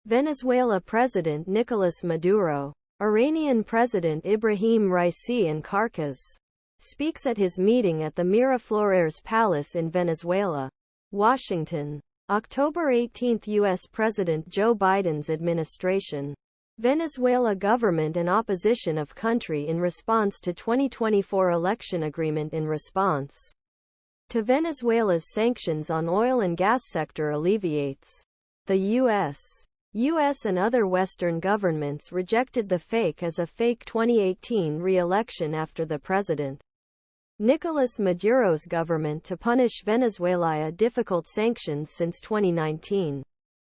Venezuela President Nicolas Maduro, Iranian President Ibrahim Raisi and Caracas, speaks at his meeting at the Miraflores Palace in Venezuela. Washington, October 18. U.S. President Joe Biden's administration. Venezuela government and opposition of country in response to 2024 election agreement in response to Venezuela's sanctions on oil and gas sector alleviates. The U.S. and other Western governments rejected the fake as a fake 2018 re-election after the president Nicolas Maduro's government to punish Venezuela difficult sanctions since 2019.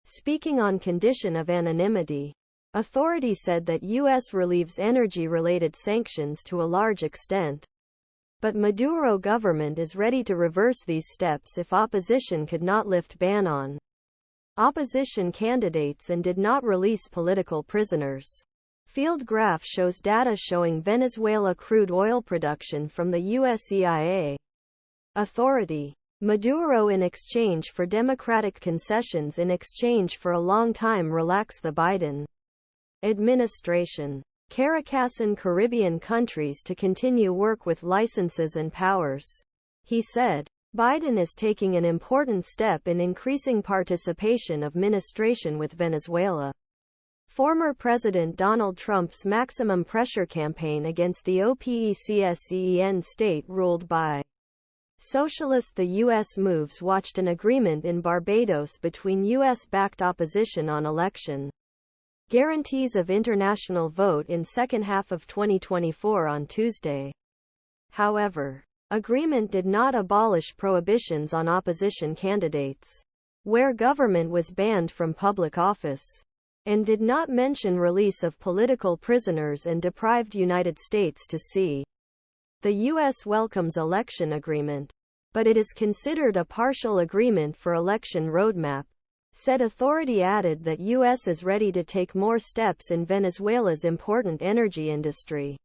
Speaking on condition of anonymity, authorities said that U.S. relieves energy-related sanctions to a large extent. But Maduro government is ready to reverse these steps if opposition could not lift ban on opposition candidates and did not release political prisoners. Field graph shows data showing Venezuela crude oil production from the U.S. EIA authority. Maduro in exchange for democratic concessions in exchange for a long time relax the Biden administration. Caracas and Caribbean countries to continue work with licenses and powers. He said, Biden is taking an important step in increasing participation of administration with Venezuela. Former President Donald Trump's maximum pressure campaign against the OPECSEN state ruled by socialist. The U.S. moves watched an agreement in Barbados between U.S.-backed opposition on election guarantees of international vote in second half of 2024 on Tuesday. However, agreement did not abolish prohibitions on opposition candidates, where government was banned from public office, and did not mention release of political prisoners and deprived United States to see. The U.S. welcomes election agreement, but it is considered a partial agreement for election roadmap, said authority. Added that U.S. is ready to take more steps in Venezuela's important energy industry.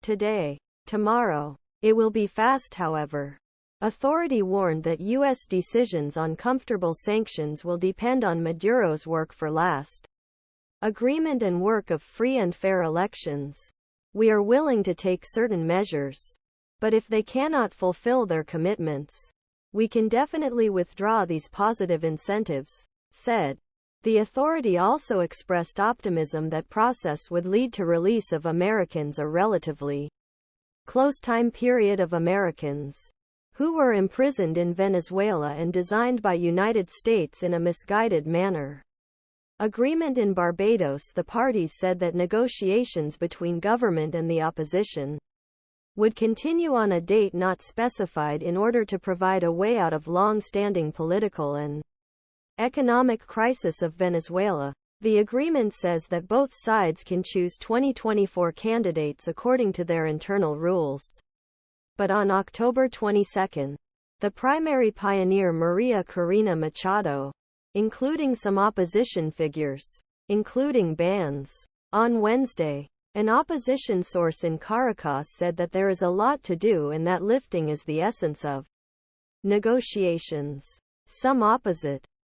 Today, tomorrow, it will be fast. However, authority warned that U.S. decisions on comfortable sanctions will depend on Maduro's work for last agreement and work of free and fair elections. We are willing to take certain measures, but if they cannot fulfill their commitments, we can definitely withdraw these positive incentives, said. The authority also expressed optimism that process would lead to release of Americans a relatively close time period of Americans who were imprisoned in Venezuela and designed by United States in a misguided manner. Agreement in Barbados. The parties said that negotiations between government and the opposition would continue on a date not specified in order to provide a way out of long-standing political and economic crisis of Venezuela. The agreement says that both sides can choose 2024 candidates according to their internal rules. But on October 22, the primary pioneer Maria Corina Machado, including some opposition figures, including bans. On Wednesday, an opposition source in Caracas said that there is a lot to do and that lifting is the essence of negotiations. Some opposite